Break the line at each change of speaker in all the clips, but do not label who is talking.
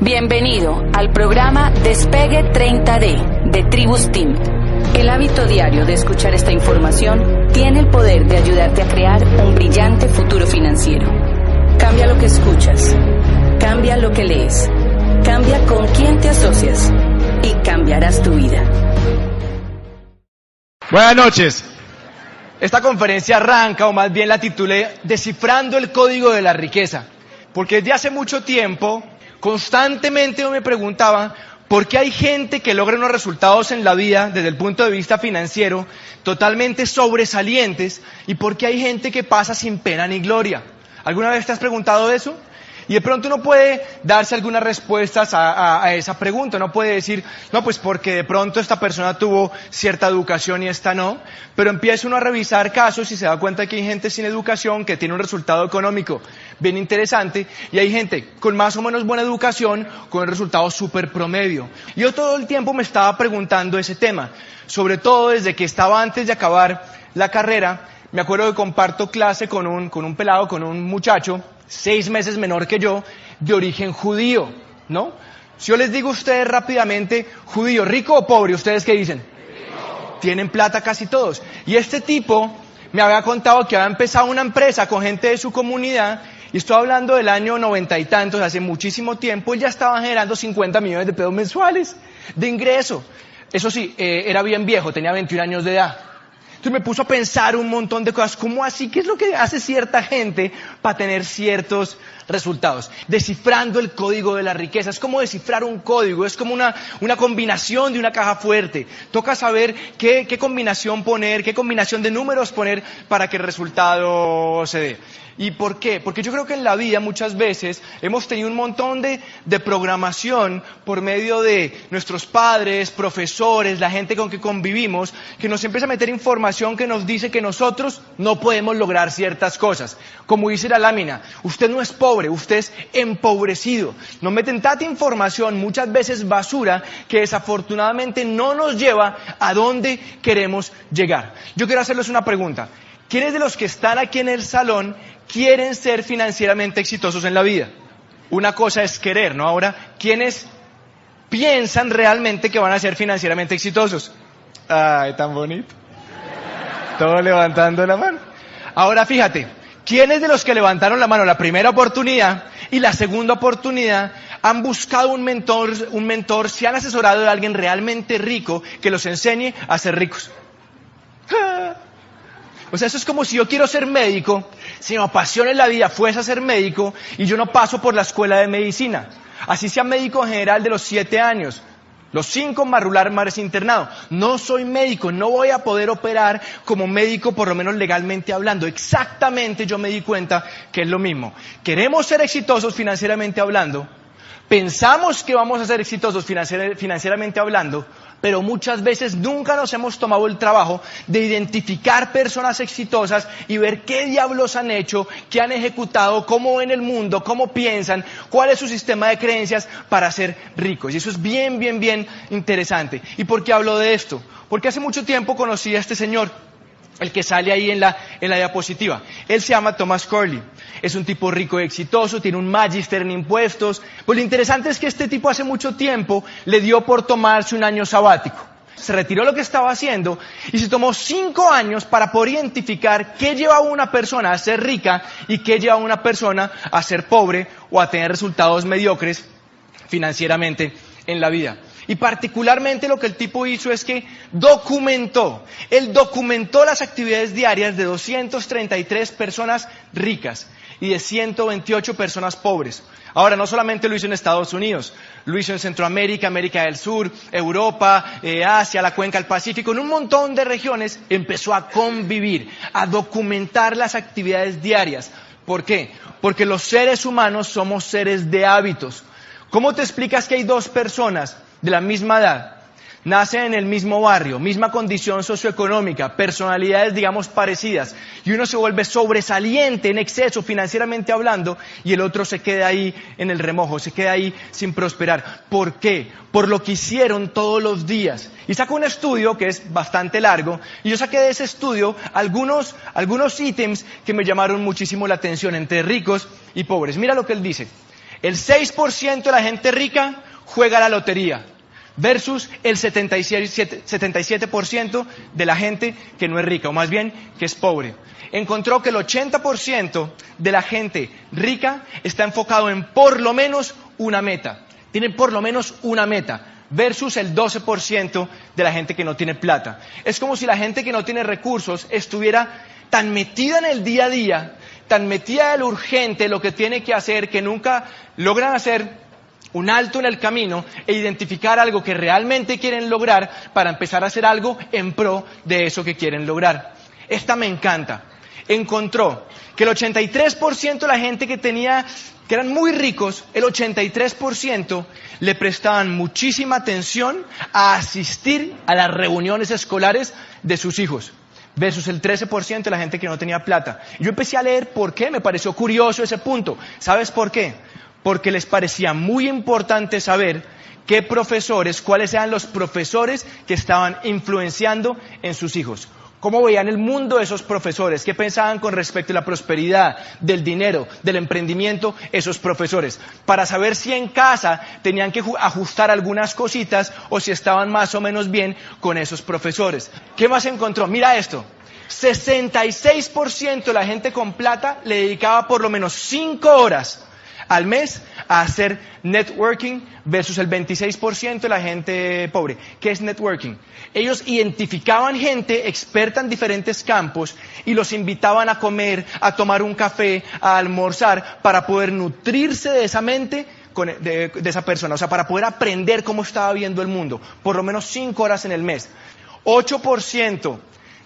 Bienvenido al programa Despegue 30D de Tribus Team. El hábito diario de escuchar esta información tiene el poder de ayudarte a crear un brillante futuro financiero. Cambia lo que escuchas, cambia lo que lees, cambia con quién te asocias y cambiarás tu vida.
Buenas noches. Esta conferencia arranca, o más bien la titulé Descifrando el Código de la Riqueza, porque desde hace mucho tiempo constantemente me preguntaba por qué hay gente que logra unos resultados en la vida desde el punto de vista financiero totalmente sobresalientes y por qué hay gente que pasa sin pena ni gloria. ¿Alguna vez te has preguntado eso? Y de pronto uno puede darse algunas respuestas a esa pregunta. Uno puede decir, no, pues porque de pronto esta persona tuvo cierta educación y esta no. Pero empieza uno a revisar casos y se da cuenta que hay gente sin educación que tiene un resultado económico bien interesante. Y hay gente con más o menos buena educación con un resultado súper promedio. Yo todo el tiempo me estaba preguntando ese tema. Sobre todo desde que estaba antes de acabar la carrera. Me acuerdo que comparto clase con un pelado, con un muchacho 6 meses menor que yo, de origen judío, ¿no? Si yo les digo a ustedes rápidamente, judío, ¿rico o pobre? ¿Ustedes qué dicen? Rico. Tienen plata casi todos. Y este tipo me había contado que había empezado una empresa con gente de su comunidad, y estoy hablando del año 90 y tantos, hace muchísimo tiempo, y ya estaban generando 50 millones de pesos mensuales de ingreso. Eso sí, era bien viejo, tenía 21 años de edad. Entonces me puso a pensar un montón de cosas. ¿Cómo así? ¿Qué es lo que hace cierta gente para tener ciertos resultados? Descifrando el código de la riqueza. Es como descifrar un código. Es como una combinación de una caja fuerte. Toca saber qué combinación poner, qué combinación de números poner para que el resultado se dé. ¿Y por qué? Porque yo creo que en la vida muchas veces hemos tenido un montón de programación por medio de nuestros padres, profesores, la gente con que convivimos, que nos empieza a meter información que nos dice que nosotros no podemos lograr ciertas cosas. Como dice la lámina, usted no es pobre, usted es empobrecido. Nos meten tanta información, muchas veces basura, que desafortunadamente no nos lleva a donde queremos llegar. Yo quiero hacerles una pregunta. ¿Quiénes de los que están aquí en el salón quieren ser financieramente exitosos en la vida? Una cosa es querer, ¿no? Ahora, ¿quiénes piensan realmente que van a ser financieramente exitosos? Ay, tan bonito. Todos levantando la mano. Ahora, fíjate, ¿quiénes de los que levantaron la mano la primera oportunidad y la segunda oportunidad han buscado un mentor, se han asesorado de alguien realmente rico que los enseñe a ser ricos? O sea, eso es como si yo quiero ser médico, si me apasiona en la vida fuese a ser médico y yo no paso por la escuela de medicina. Así sea médico general de los 7 años, los 5 más rular más internado. No soy médico, no voy a poder operar como médico, por lo menos legalmente hablando. Exactamente yo me di cuenta que es lo mismo. Queremos ser exitosos financieramente hablando, pensamos que vamos a ser exitosos financieramente hablando, pero muchas veces nunca nos hemos tomado el trabajo de identificar personas exitosas y ver qué diablos han hecho, qué han ejecutado, cómo ven el mundo, cómo piensan, cuál es su sistema de creencias para ser ricos. Y eso es bien, bien, bien interesante. ¿Y por qué hablo de esto? Porque hace mucho tiempo conocí a este señor, el que sale ahí en la diapositiva. Él se llama Thomas Corley. Es un tipo rico y exitoso, tiene un magíster en impuestos. Pues lo interesante es que este tipo hace mucho tiempo le dio por tomarse un año sabático. Se retiró lo que estaba haciendo y se tomó 5 años para poder identificar qué lleva a una persona a ser rica y qué lleva a una persona a ser pobre o a tener resultados mediocres financieramente en la vida. Y particularmente lo que el tipo hizo es que él documentó las actividades diarias de 233 personas ricas y de 128 personas pobres. Ahora, no solamente lo hizo en Estados Unidos, lo hizo en Centroamérica, América del Sur, Europa, Asia, la cuenca del Pacífico, en un montón de regiones empezó a convivir, a documentar las actividades diarias. ¿Por qué? Porque los seres humanos somos seres de hábitos. ¿Cómo te explicas que hay 2 personas de la misma edad, nacen en el mismo barrio, misma condición socioeconómica, personalidades digamos parecidas, y uno se vuelve sobresaliente en exceso financieramente hablando y el otro se queda ahí en el remojo, se queda ahí sin prosperar? ¿Por qué? Por lo que hicieron todos los días. Y saco un estudio que es bastante largo, y yo saqué de ese estudio algunos ítems que me llamaron muchísimo la atención entre ricos y pobres. Mira lo que él dice. El 6% de la gente rica juega a la lotería versus el 77% de la gente que no es rica, o más bien que es pobre. Encontró que el 80% de la gente rica está enfocado en por lo menos una meta. Tienen por lo menos una meta versus el 12% de la gente que no tiene plata. Es como si la gente que no tiene recursos estuviera tan metida en el día a día, tan metida en lo urgente, lo que tiene que hacer, que nunca logran hacer un alto en el camino e identificar algo que realmente quieren lograr para empezar a hacer algo en pro de eso que quieren lograr. Esta me encanta. Encontró que el 83% de la gente que eran muy ricos, el 83% le prestaban muchísima atención a asistir a las reuniones escolares de sus hijos, versus el 13% de la gente que no tenía plata. Yo empecé a leer por qué, me pareció curioso ese punto. ¿Sabes por qué? Porque les parecía muy importante saber qué profesores, cuáles eran los profesores que estaban influenciando en sus hijos. ¿Cómo veían el mundo esos profesores? ¿Qué pensaban con respecto a la prosperidad, del dinero, del emprendimiento esos profesores? Para saber si en casa tenían que ajustar algunas cositas o si estaban más o menos bien con esos profesores. ¿Qué más encontró? Mira esto. 66% de la gente con plata le dedicaba por lo menos 5 horas al mes a hacer networking versus el 26% de la gente pobre. ¿Qué es networking? Ellos identificaban gente experta en diferentes campos y los invitaban a comer, a tomar un café, a almorzar para poder nutrirse de esa mente de esa persona, o sea, para poder aprender cómo estaba viendo el mundo, por lo menos 5 horas en el mes. 8%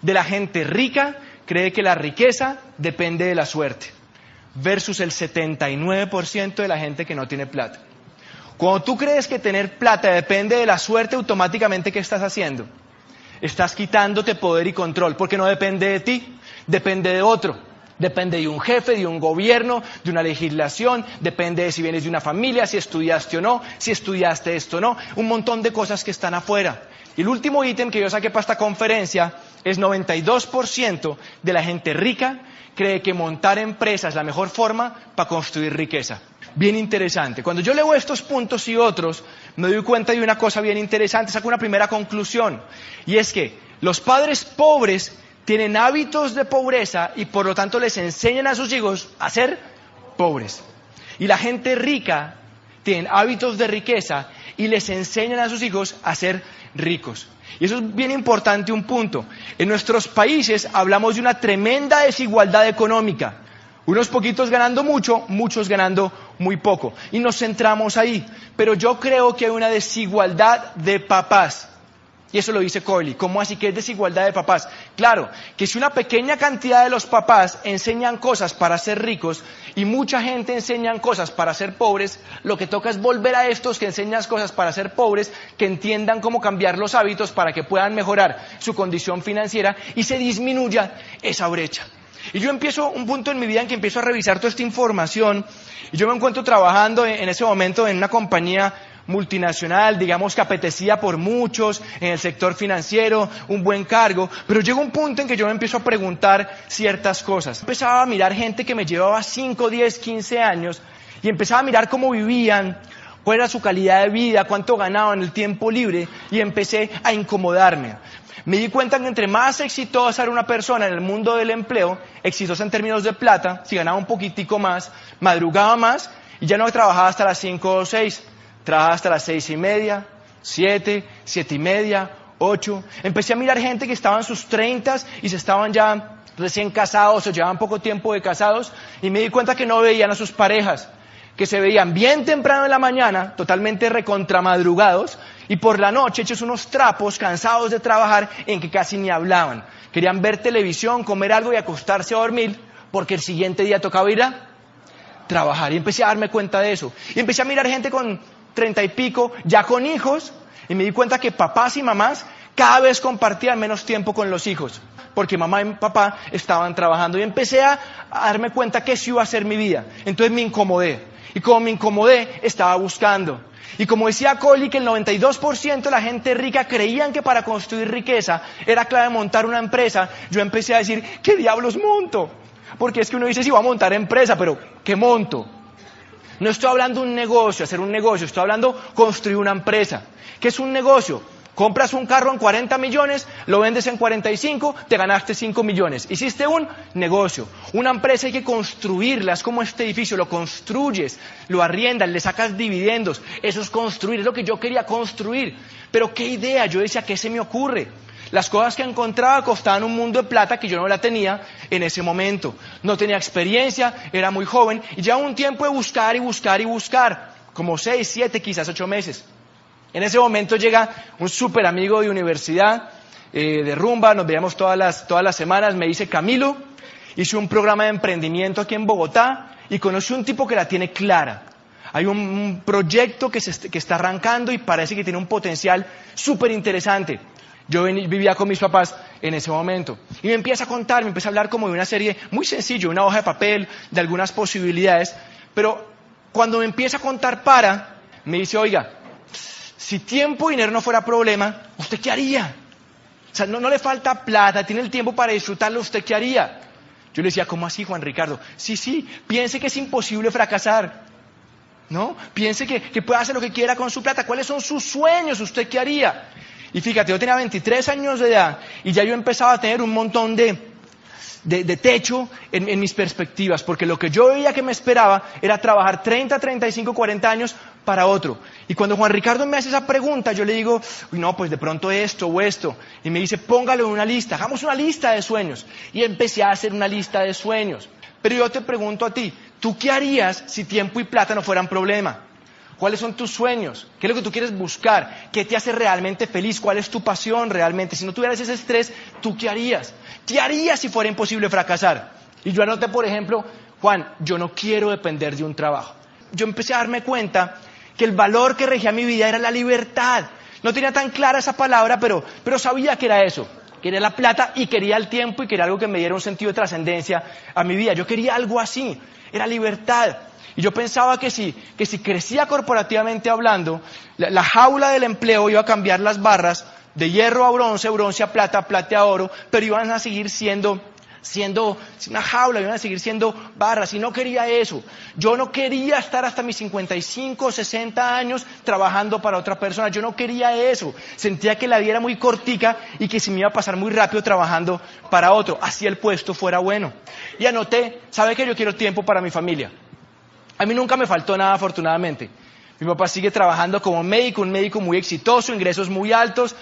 de la gente rica cree que la riqueza depende de la suerte, versus el 79% de la gente que no tiene plata. Cuando tú crees que tener plata depende de la suerte, automáticamente, ¿qué estás haciendo? Estás quitándote poder y control, porque no depende de ti, depende de otro. Depende de un jefe, de un gobierno, de una legislación, depende de si vienes de una familia, si estudiaste o no, si estudiaste esto o no, un montón de cosas que están afuera. Y el último ítem que yo saqué para esta conferencia es 92% de la gente rica cree que montar empresas es la mejor forma para construir riqueza. Bien interesante. Cuando yo leo estos puntos y otros, me doy cuenta de una cosa bien interesante, saco una primera conclusión, y es que los padres pobres tienen hábitos de pobreza y por lo tanto les enseñan a sus hijos a ser pobres. Y la gente rica tiene hábitos de riqueza y les enseñan a sus hijos a ser ricos. Y eso es bien importante, un punto. En nuestros países hablamos de una tremenda desigualdad económica. Unos poquitos ganando mucho, muchos ganando muy poco. Y nos centramos ahí. Pero yo creo que hay una desigualdad de papás. Y eso lo dice Corley. ¿Cómo así que es desigualdad de papás? Claro, que si una pequeña cantidad de los papás enseñan cosas para ser ricos y mucha gente enseñan cosas para ser pobres, lo que toca es volver a estos que enseñan cosas para ser pobres, que entiendan cómo cambiar los hábitos para que puedan mejorar su condición financiera y se disminuya esa brecha. Y yo empiezo un punto en mi vida en que empiezo a revisar toda esta información y yo me encuentro trabajando en ese momento en una compañía multinacional, digamos que apetecida por muchos, en el sector financiero, un buen cargo, pero llega un punto en que yo me empiezo a preguntar ciertas cosas. Empezaba a mirar gente que me llevaba 5, 10, 15 años y empezaba a mirar cómo vivían, cuál era su calidad de vida, cuánto ganaban, el tiempo libre, y empecé a incomodarme. Me di cuenta que entre más exitosa era una persona en el mundo del empleo, exitosa en términos de plata, si ganaba un poquitico más, madrugaba más y ya no trabajaba hasta las 5 o 6. Trabajaba hasta las 6:30, 7, 7:30, 8. Empecé a mirar gente que estaba en sus 30s y se estaban ya recién casados o llevaban poco tiempo de casados y me di cuenta que no veían a sus parejas, que se veían bien temprano en la mañana, totalmente recontramadrugados, y por la noche hechos unos trapos, cansados de trabajar, en que casi ni hablaban. Querían ver televisión, comer algo y acostarse a dormir, porque el siguiente día tocaba ir a trabajar. Y empecé a darme cuenta de eso. Y empecé a mirar gente con 30 y pico, ya con hijos, y me di cuenta que papás y mamás cada vez compartían menos tiempo con los hijos, porque mamá y papá estaban trabajando. Y empecé a darme cuenta que eso iba a ser mi vida. Entonces me incomodé. Y como me incomodé, estaba buscando. Y como decía Coley, que el 92% de la gente rica creían que para construir riqueza era clave montar una empresa, yo empecé a decir, ¿qué diablos monto? Porque es que uno dice, sí, voy a montar empresa, pero ¿qué monto? No estoy hablando de un negocio, hacer un negocio, estoy hablando de construir una empresa. ¿Qué es un negocio? Compras un carro en 40 millones, lo vendes en 45, te ganaste 5 millones. Hiciste un negocio. Una empresa hay que construirla, es como este edificio, lo construyes, lo arriendas, le sacas dividendos. Eso es construir, es lo que yo quería construir. Pero qué idea, yo decía, ¿qué se me ocurre? Las cosas que encontraba costaban un mundo de plata que yo no la tenía en ese momento. No tenía experiencia, era muy joven y llevaba un tiempo de buscar y buscar y buscar, como 6, 7, quizás 8 meses. En ese momento llega un súper amigo de universidad, de rumba, nos veíamos todas las semanas, me dice: Camilo, hice un programa de emprendimiento aquí en Bogotá y conocí un tipo que la tiene clara. Hay un proyecto que está arrancando y parece que tiene un potencial súper interesante. Yo vivía con mis papás en ese momento y me empieza a contar, me empieza a hablar como de una serie muy sencilla, una hoja de papel, de algunas posibilidades, pero cuando me empieza a contar me dice: oiga, si tiempo y dinero no fuera problema, ¿usted qué haría? O sea, no le falta plata, tiene el tiempo para disfrutarlo, ¿usted qué haría? Yo le decía: ¿cómo así, Juan Ricardo? Sí, piense que es imposible fracasar, ¿no? Piense que puede hacer lo que quiera con su plata. ¿Cuáles son sus sueños? ¿Usted qué haría? Y fíjate, yo tenía 23 años de edad y ya yo empezaba a tener un montón de techo en mis perspectivas, porque lo que yo veía que me esperaba era trabajar 30, 35, 40 años para otro. Y cuando Juan Ricardo me hace esa pregunta, yo le digo: uy, no, pues de pronto esto o esto. Y me dice: póngalo en una lista, hagamos una lista de sueños. Y empecé a hacer una lista de sueños. Pero yo te pregunto a ti, ¿tú qué harías si tiempo y plata no fueran problema? ¿Cuáles son tus sueños? ¿Qué es lo que tú quieres buscar? ¿Qué te hace realmente feliz? ¿Cuál es tu pasión realmente? Si no tuvieras ese estrés, ¿tú qué harías? ¿Qué harías si fuera imposible fracasar? Y yo anoté, por ejemplo: Juan, yo no quiero depender de un trabajo. Yo empecé a darme cuenta que el valor que regía mi vida era la libertad. No tenía tan clara esa palabra, pero sabía que era eso. Quería la plata y quería el tiempo y quería algo que me diera un sentido de trascendencia a mi vida. Yo quería algo así, era libertad. Y yo pensaba que si crecía corporativamente hablando, la jaula del empleo iba a cambiar las barras de hierro a bronce, bronce a plata, plata a oro, pero iban a seguir siendo una jaula, iban a seguir siendo barras, y no quería eso. Yo no quería estar hasta mis 55, 60 años trabajando para otra persona, yo no quería eso. Sentía que la vida era muy cortica y que se me iba a pasar muy rápido trabajando para otro, así el puesto fuera bueno. Y anoté: ¿sabe qué? Yo quiero tiempo para mi familia. A mí nunca me faltó nada, afortunadamente. Mi papá sigue trabajando como médico, un médico muy exitoso, ingresos muy altos,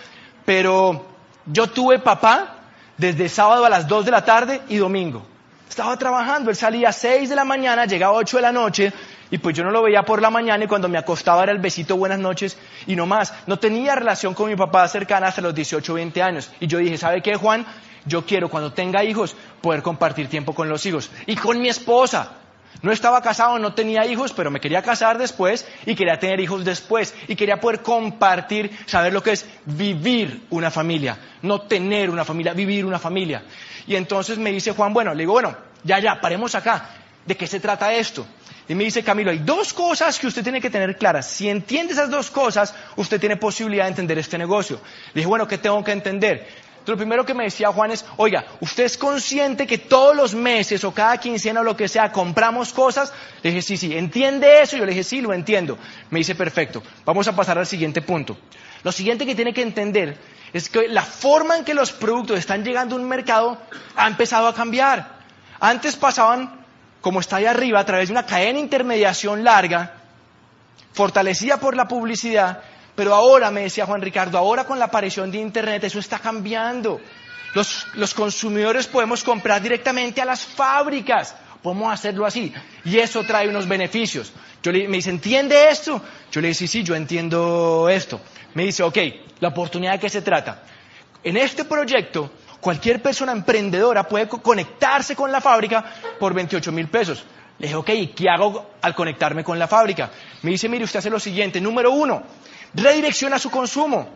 pero yo tuve papá desde sábado a las 2 de la tarde y domingo. Estaba trabajando, él salía a 6 de la mañana, llegaba a 8 de la noche, y pues yo no lo veía por la mañana, y cuando me acostaba era el besito, buenas noches, y no más. No tenía relación con mi papá cercana hasta los 18, 20 años. Y yo dije: ¿sabe qué, Juan? Yo quiero, cuando tenga hijos, poder compartir tiempo con los hijos. Y con mi esposa. No estaba casado, no tenía hijos, pero me quería casar después y quería tener hijos después. Y quería poder compartir, saber lo que es vivir una familia. No tener una familia, vivir una familia. Y entonces me dice Juan: bueno, le digo: bueno, ya, paremos acá. ¿De qué se trata esto? Y me dice: Camilo, hay 2 cosas que usted tiene que tener claras. Si entiende esas 2 cosas, usted tiene posibilidad de entender este negocio. Le dije: bueno, ¿qué tengo que entender? Entonces, lo primero que me decía Juan es: oiga, ¿usted es consciente que todos los meses o cada quincena o lo que sea compramos cosas? Le dije: sí, ¿entiende eso? Yo le dije: sí, lo entiendo. Me dice: perfecto, vamos a pasar al siguiente punto. Lo siguiente que tiene que entender es que la forma en que los productos están llegando a un mercado ha empezado a cambiar. Antes pasaban, como está ahí arriba, a través de una cadena de intermediación larga, fortalecida por la publicidad. Pero ahora, me decía Juan Ricardo, ahora con la aparición de Internet, eso está cambiando. Los consumidores podemos comprar directamente a las fábricas, podemos hacerlo así, y eso trae unos beneficios. Me dice: ¿entiende esto? Yo le dije: sí, yo entiendo esto. Me dice: ok, ¿la oportunidad de qué se trata? En este proyecto, cualquier persona emprendedora puede conectarse con la fábrica por 28,000 pesos. Le dije: ok, ¿y qué hago al conectarme con la fábrica? Me dice: mire, usted hace lo siguiente. Número 1, redirecciona su consumo.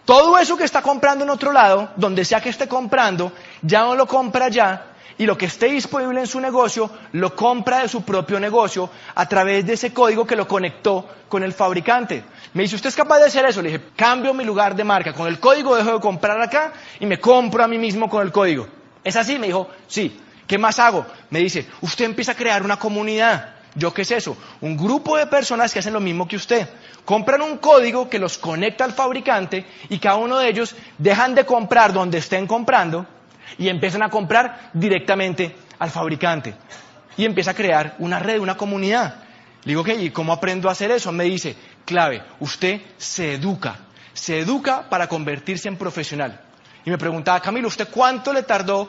Todo eso que está comprando en otro lado, donde sea que esté comprando, ya no lo compra allá, y lo que esté disponible en su negocio, lo compra de su propio negocio a través de ese código que lo conectó con el fabricante. Me dice: ¿usted es capaz de hacer eso? Le dije: cambio mi lugar de marca. Con el código dejo de comprar acá y me compro a mí mismo con el código. ¿Es así? Me dijo: sí. ¿Qué más hago? Me dice: usted empieza a crear una comunidad. ¿Yo qué es eso? Un grupo de personas que hacen lo mismo que usted. Compran un código que los conecta al fabricante y cada uno de ellos dejan de comprar donde estén comprando y empiezan a comprar directamente al fabricante. Y empieza a crear una red, una comunidad. Le digo, ¿y cómo aprendo a hacer eso? Me dice, clave, usted se educa para convertirse en profesional. Y me preguntaba, Camilo, ¿usted cuánto le tardó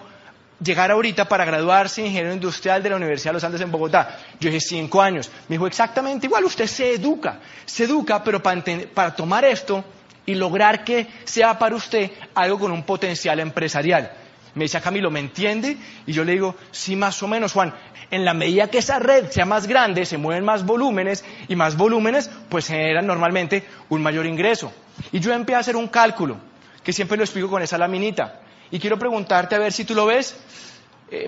llegar ahorita para graduarse ingeniero industrial de la Universidad de los Andes en Bogotá? Yo dije 5 años. Me dijo exactamente igual, usted se educa, pero para tomar esto y lograr que sea para usted algo con un potencial empresarial. Me dice, Camilo, ¿me entiende? Y yo le digo, sí, más o menos, Juan. En la medida que esa red sea más grande, se mueven más volúmenes, y más volúmenes, pues generan normalmente un mayor ingreso. Y yo empecé a hacer un cálculo, que siempre lo explico con esa laminita. Y quiero preguntarte a ver si tú lo ves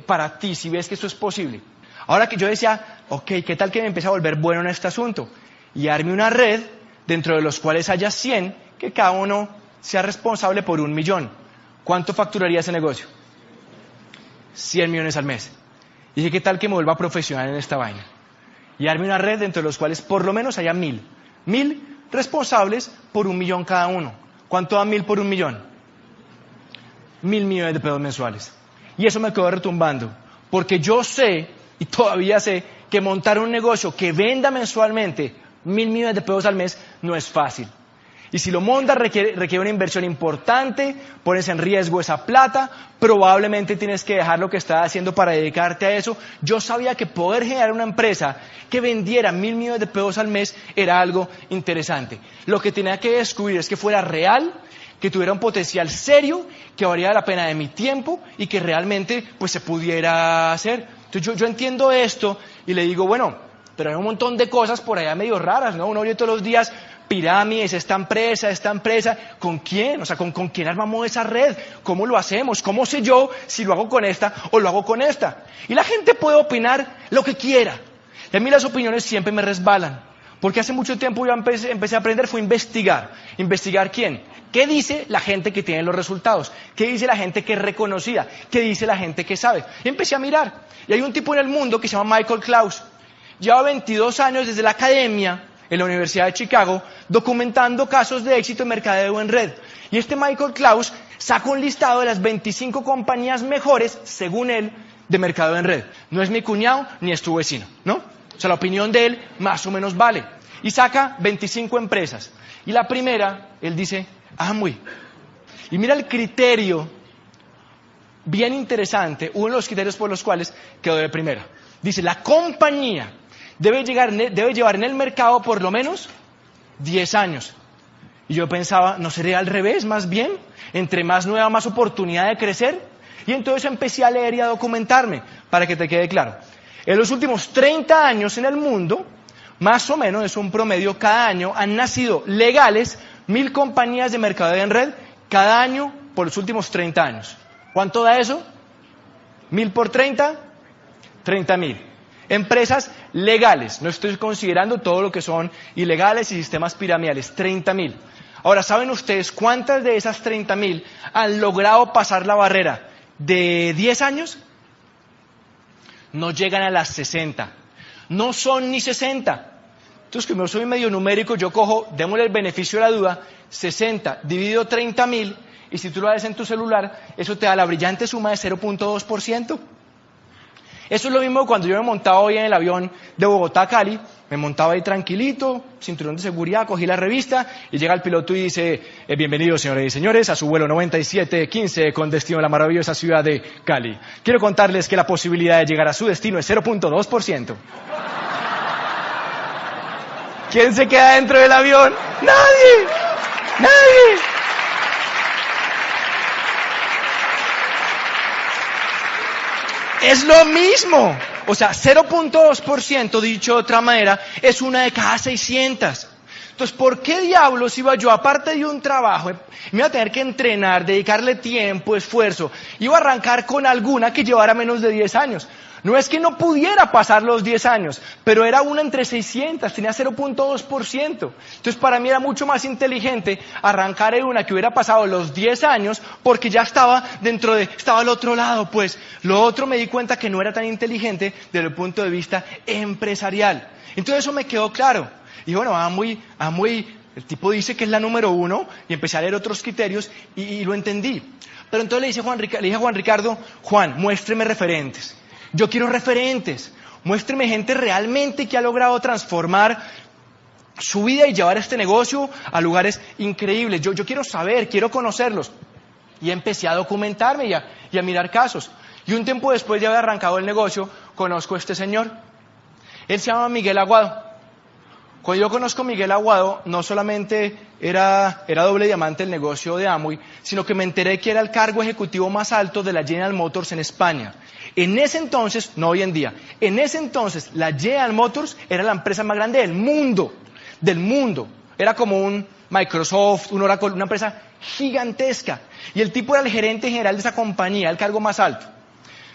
para ti, si ves que esto es posible. Ahora que yo decía, ok, ¿qué tal que me empiece a volver bueno en este asunto? Y arme una red dentro de los cuales haya 100, que cada uno sea responsable por 1 millón. ¿Cuánto facturaría ese negocio? 100 millones al mes. Y dije, ¿qué tal que me vuelva profesional en esta vaina? Y arme una red dentro de los cuales por lo menos haya 1000. 1000 responsables por 1 millón cada uno. ¿Cuánto da 1000 por 1 millón? 1.000 millones de pesos mensuales. Y eso me quedó retumbando, porque yo sé, y todavía sé, que montar un negocio que venda mensualmente 1.000 millones de pesos al mes no es fácil. Y si lo montas requiere una inversión importante, pones en riesgo esa plata, probablemente tienes que dejar lo que estás haciendo para dedicarte a eso. Yo sabía que poder generar una empresa que vendiera 1.000 millones de pesos al mes era algo interesante. Lo que tenía que descubrir es que fuera real, que tuviera un potencial serio, que valiera la pena de mi tiempo y que realmente pues se pudiera hacer. Entonces yo entiendo esto y le digo, bueno, pero hay un montón de cosas por allá medio raras, ¿no? Uno oye todos los días pirámides, esta empresa, ¿con quién? O sea, ¿con quién armamos esa red? ¿Cómo lo hacemos? ¿Cómo sé yo si lo hago con esta o lo hago con esta? Y la gente puede opinar lo que quiera. Y a mí las opiniones siempre me resbalan. Porque hace mucho tiempo yo empecé a aprender, fue investigar. ¿Investigar quién? ¿Qué dice la gente que tiene los resultados? ¿Qué dice la gente que es reconocida? ¿Qué dice la gente que sabe? Y empecé a mirar. Y hay un tipo en el mundo que se llama Michael Klaus. Lleva 22 años desde la academia en la Universidad de Chicago, documentando casos de éxito en mercadeo en red. Y este Michael Klaus sacó un listado de las 25 compañías mejores, según él, de mercadeo en red. No es mi cuñado ni es tu vecino, ¿no? O sea, la opinión de él más o menos vale. Y saca 25 empresas. Y la primera, él dice, Amway. Y mira el criterio bien interesante, uno de los criterios por los cuales quedó de primera. Dice, la compañía debe llevar en el mercado por lo menos 10 años. Y yo pensaba, ¿no sería al revés más bien? Entre más nueva, más oportunidad de crecer. Y entonces empecé a leer y a documentarme, para que te quede claro. En los últimos 30 años en el mundo, más o menos, es un promedio, cada año han nacido legales 1.000 compañías de mercadeo en red, cada año por los últimos 30 años. ¿Cuánto da eso? 1.000 por 30, 30.000. Empresas legales, no estoy considerando todo lo que son ilegales y sistemas piramidales, 30.000. Ahora, ¿saben ustedes cuántas de esas 30.000 han logrado pasar la barrera de 10 años? No llegan a las 60, no son ni 60. Entonces, como soy medio numérico, yo cojo, démosle el beneficio de la duda, 60 dividido 30.000, y si tú lo haces en tu celular, eso te da la brillante suma de 0.2%. Eso es lo mismo cuando yo me montaba hoy en el avión de Bogotá a Cali, me montaba ahí tranquilito, cinturón de seguridad, cogí la revista y llega el piloto y dice, bienvenidos señores y señores a su vuelo 9715 con destino a la maravillosa ciudad de Cali. Quiero contarles que la posibilidad de llegar a su destino es 0.2%. ¿Quién se queda dentro del avión? ¡Nadie! ¡Nadie! Es lo mismo. O sea, 0.2%, dicho de otra manera, es una de cada 600. Entonces, ¿por qué diablos iba yo, aparte de un trabajo, me iba a tener que entrenar, dedicarle tiempo, esfuerzo, iba a arrancar con alguna que llevara menos de 10 años? No es que no pudiera pasar los 10 años, pero era una entre 600, tenía 0.2%. Entonces para mí era mucho más inteligente arrancar en una que hubiera pasado los 10 años porque ya estaba estaba al otro lado, pues. Lo otro me di cuenta que no era tan inteligente desde el punto de vista empresarial. Entonces eso me quedó claro. Y bueno, Amway, el tipo dice que es la número 1 y empecé a leer otros criterios y lo entendí. Pero entonces le dije a Juan Ricardo, Juan, muéstreme referentes. Yo quiero referentes. Muéstreme gente realmente que ha logrado transformar su vida y llevar este negocio a lugares increíbles. Yo quiero saber, quiero conocerlos. Y empecé a documentarme y a mirar casos. Y un tiempo después de haber arrancado el negocio, conozco a este señor. Él se llama Miguel Aguado. Cuando yo conozco a Miguel Aguado, no solamente era doble diamante el negocio de Amway, sino que me enteré que era el cargo ejecutivo más alto de la General Motors en España. En ese entonces, no hoy en día, en ese entonces la General Motors era la empresa más grande del mundo. Era como un Microsoft, un Oracle, una empresa gigantesca. Y el tipo era el gerente general de esa compañía, el cargo más alto.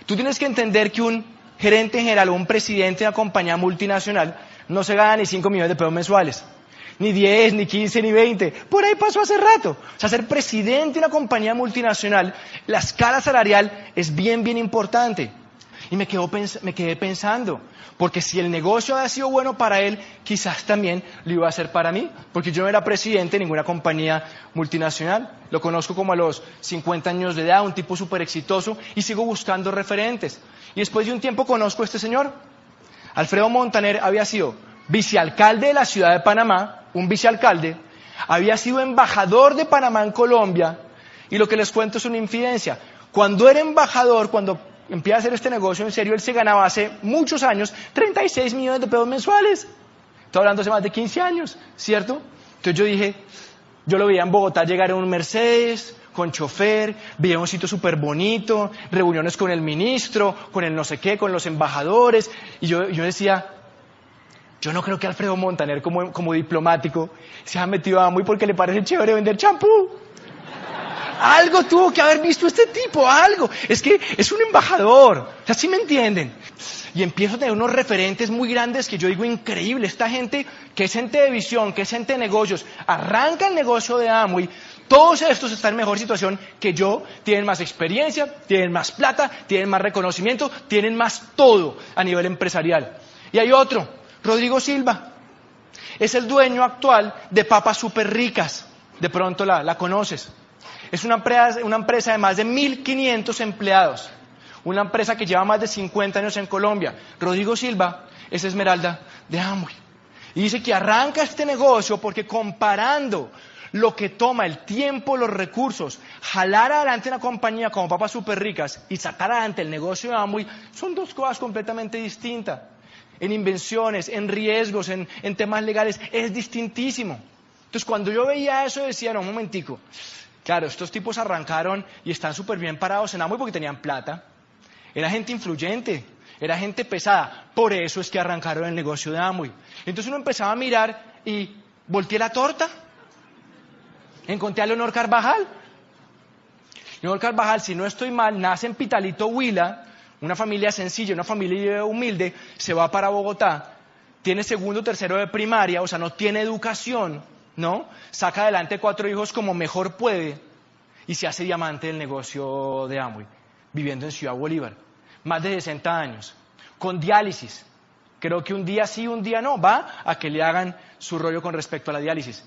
Tú tienes que entender que un gerente general o un presidente de una compañía multinacional no se gana ni 5 millones de pesos mensuales, ni 10, ni 15, ni 20. Por ahí pasó hace rato. O sea, ser presidente de una compañía multinacional, la escala salarial es bien importante. Y me quedé pensando, porque si el negocio había sido bueno para él, quizás también lo iba a ser para mí, porque yo no era presidente de ninguna compañía multinacional. Lo conozco como a los 50 años de edad, un tipo súper exitoso, y sigo buscando referentes. Y después de un tiempo conozco a este señor. Alfredo Montaner había sido vicealcalde de la ciudad de Panamá, un vicealcalde, había sido embajador de Panamá en Colombia, y lo que les cuento es una infidencia. Cuando era embajador, cuando empieza a hacer este negocio en serio, él se ganaba hace muchos años 36 millones de pesos mensuales. Estoy hablando hace más de 15 años, ¿cierto? Entonces yo lo veía en Bogotá llegar en un Mercedes, con chofer, veía un sitio súper bonito, reuniones con el ministro, con el no sé qué, con los embajadores, y yo decía, yo no creo que Alfredo Montaner como diplomático se haya metido a Amway porque le parece chévere vender champú. Algo tuvo que haber visto este tipo, algo. Es que es un embajador, o sea, ¿sí me entienden? Y empiezo a tener unos referentes muy grandes que yo digo, increíble, esta gente que es gente de visión, que es gente de negocios, arranca el negocio de Amway. Todos estos están en mejor situación que yo, tienen más experiencia, tienen más plata, tienen más reconocimiento, tienen más todo a nivel empresarial. Y hay otro, Rodrigo Silva, es el dueño actual de Papas Super Ricas, de pronto la conoces. Es una empresa de más de 1.500 empleados, una empresa que lleva más de 50 años en Colombia. Rodrigo Silva es Esmeralda de Amway. Y dice que arranca este negocio porque comparando lo que toma el tiempo, los recursos, jalar adelante una compañía como Papas Super Ricas y sacar adelante el negocio de Amway, son dos cosas completamente distintas. En invenciones, en riesgos, en temas legales, es distintísimo. Entonces cuando yo veía eso decía, no, un momentico, claro, estos tipos arrancaron y están súper bien parados en Amway porque tenían plata. Era gente influyente, era gente pesada, por eso es que arrancaron el negocio de Amway. Entonces uno empezaba a mirar y volteé la torta. Encontré a Leonor Carvajal. Leonor Carvajal, si no estoy mal, nace en Pitalito, Huila, una familia sencilla, una familia humilde, se va para Bogotá, tiene segundo, tercero de primaria, o sea, no tiene educación, ¿no? Saca adelante 4 hijos como mejor puede y se hace diamante del negocio de Amway, viviendo en Ciudad Bolívar, más de 60 años, con diálisis. Creo que un día sí, un día no, va a que le hagan su rollo con respecto a la diálisis.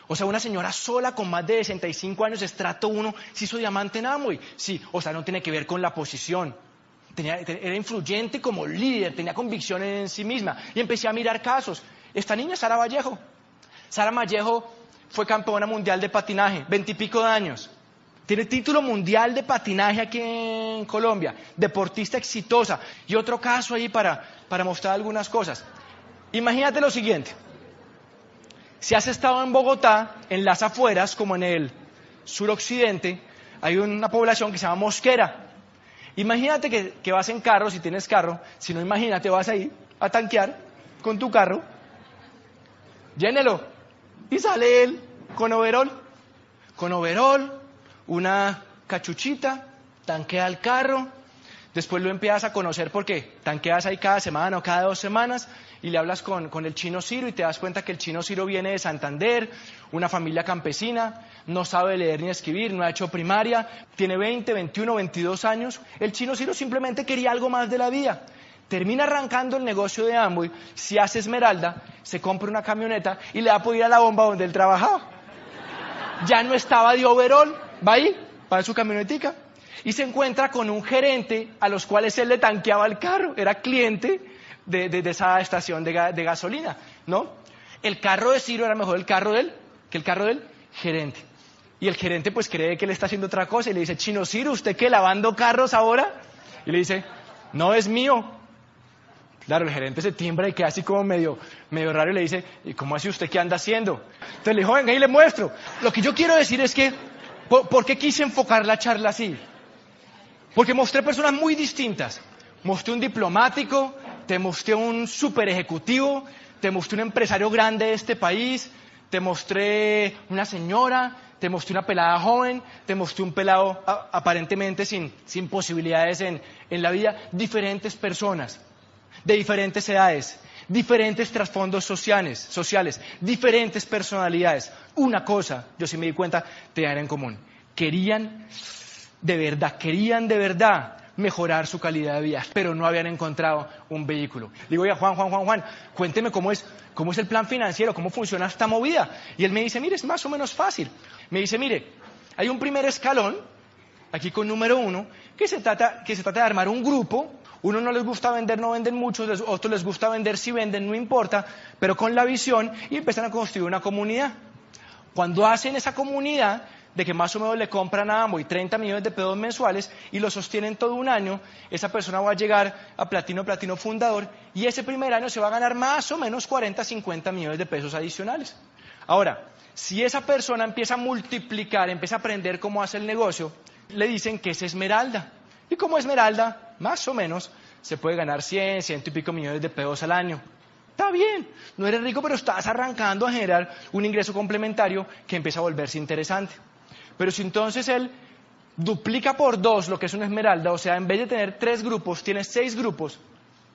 O sea, una señora sola con más de 65 años, estrato 1, se hizo diamante en Amway. Sí, o sea, no tiene que ver con la posición. Era influyente como líder, tenía convicción en sí misma. Y empecé a mirar casos. Esta niña, Sara Vallejo. Sara Vallejo fue campeona mundial de patinaje, 20 y pico de años. Tiene título mundial de patinaje aquí en Colombia. Deportista exitosa. Y otro caso ahí para mostrar algunas cosas. Imagínate lo siguiente. Si has estado en Bogotá, en las afueras, como en el suroccidente, hay una población que se llama Mosquera. Imagínate que vas en carro, si tienes carro, si no, imagínate, vas ahí a tanquear con tu carro, llénelo, y sale él con overol, una cachuchita, tanquea el carro, Después lo empiezas a conocer porque tanqueas ahí cada semana o cada 2 semanas y le hablas con el chino Ciro y te das cuenta que el chino Ciro viene de Santander, una familia campesina, no sabe leer ni escribir, no ha hecho primaria, tiene 20, 21, 22 años. El chino Ciro simplemente quería algo más de la vida. Termina arrancando el negocio de Amway, se hace Esmeralda, se compra una camioneta y le da por ir a la bomba donde él trabajaba. Ya no estaba de overall, va ahí, va en su camionetica y se encuentra con un gerente a los cuales él le tanqueaba el carro, era cliente de esa estación de gasolina, ¿no? El carro de Ciro era mejor que el carro del gerente. Y el gerente pues cree que él está haciendo otra cosa y le dice, chino Ciro, ¿usted qué, lavando carros ahora? Y le dice, no, es mío. Claro, el gerente se timbra y queda así como medio raro y le dice, ¿y cómo así usted qué anda haciendo? Entonces le dijo, venga y le muestro. Lo que yo quiero decir es que, ¿por qué quise enfocar la charla así? Porque mostré personas muy distintas. Mostré un diplomático, te mostré un super ejecutivo, te mostré un empresario grande de este país, te mostré una señora, te mostré una pelada joven, te mostré un pelado aparentemente sin posibilidades en la vida. Diferentes personas, de diferentes edades, diferentes trasfondos sociales, diferentes personalidades. Una cosa, yo sí me di cuenta, tenían en común. Querían de verdad mejorar su calidad de vida, pero no habían encontrado un vehículo. Digo, oye, Juan, cuénteme cómo es el plan financiero, cómo funciona esta movida. Y él me dice, mire, es más o menos fácil. Me dice, mire, hay un primer escalón, aquí con número 1, que se trata de armar un grupo. Uno no les gusta vender, no venden muchos, otros les gusta vender, si venden, no importa, pero con la visión y empiezan a construir una comunidad. Cuando hacen esa comunidad, de que más o menos le compran a Amway 30 millones de pesos mensuales y lo sostienen todo un año, esa persona va a llegar a platino fundador y ese primer año se va a ganar más o menos 40, 50 millones de pesos adicionales. Ahora, si esa persona empieza a multiplicar, empieza a aprender cómo hace el negocio, le dicen que es Esmeralda. Y como Esmeralda, más o menos, se puede ganar 100 y pico millones de pesos al año. Está bien, no eres rico, pero estás arrancando a generar un ingreso complementario que empieza a volverse interesante. Pero si entonces él duplica por 2 lo que es una Esmeralda, o sea, en vez de tener 3 grupos, tienes 6 grupos,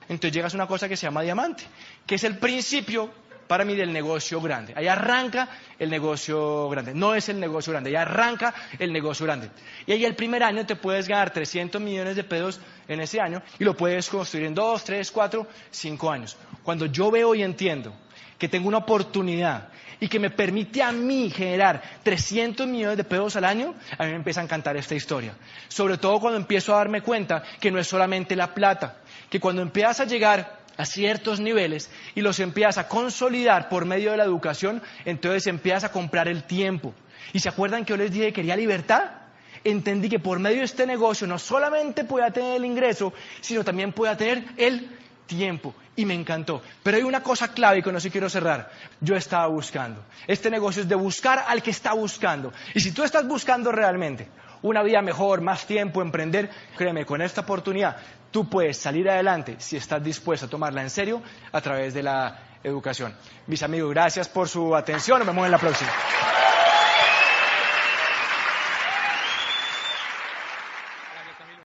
entonces llegas a una cosa que se llama diamante, que es el principio para mí del negocio grande. Ahí arranca el negocio grande, no es el negocio grande, ahí arranca el negocio grande. Y ahí el primer año te puedes ganar 300 millones de pesos en ese año y lo puedes construir en 2, 3, 4, 5 años. Cuando yo veo y entiendo que tengo una oportunidad y que me permite a mí generar 300 millones de pesos al año, a mí me empieza a encantar esta historia. Sobre todo cuando empiezo a darme cuenta que no es solamente la plata, que cuando empiezas a llegar a ciertos niveles y los empiezas a consolidar por medio de la educación, entonces empiezas a comprar el tiempo. ¿Y se acuerdan que yo les dije que quería libertad? Entendí que por medio de este negocio no solamente podía tener el ingreso, sino también podía tener el tiempo. Y me encantó. Pero hay una cosa clave y con eso quiero cerrar. Yo estaba buscando. Este negocio es de buscar al que está buscando. Y si tú estás buscando realmente una vida mejor, más tiempo, emprender, créeme, con esta oportunidad tú puedes salir adelante si estás dispuesto a tomarla en serio a través de la educación. Mis amigos, gracias por su atención. Nos vemos en la próxima.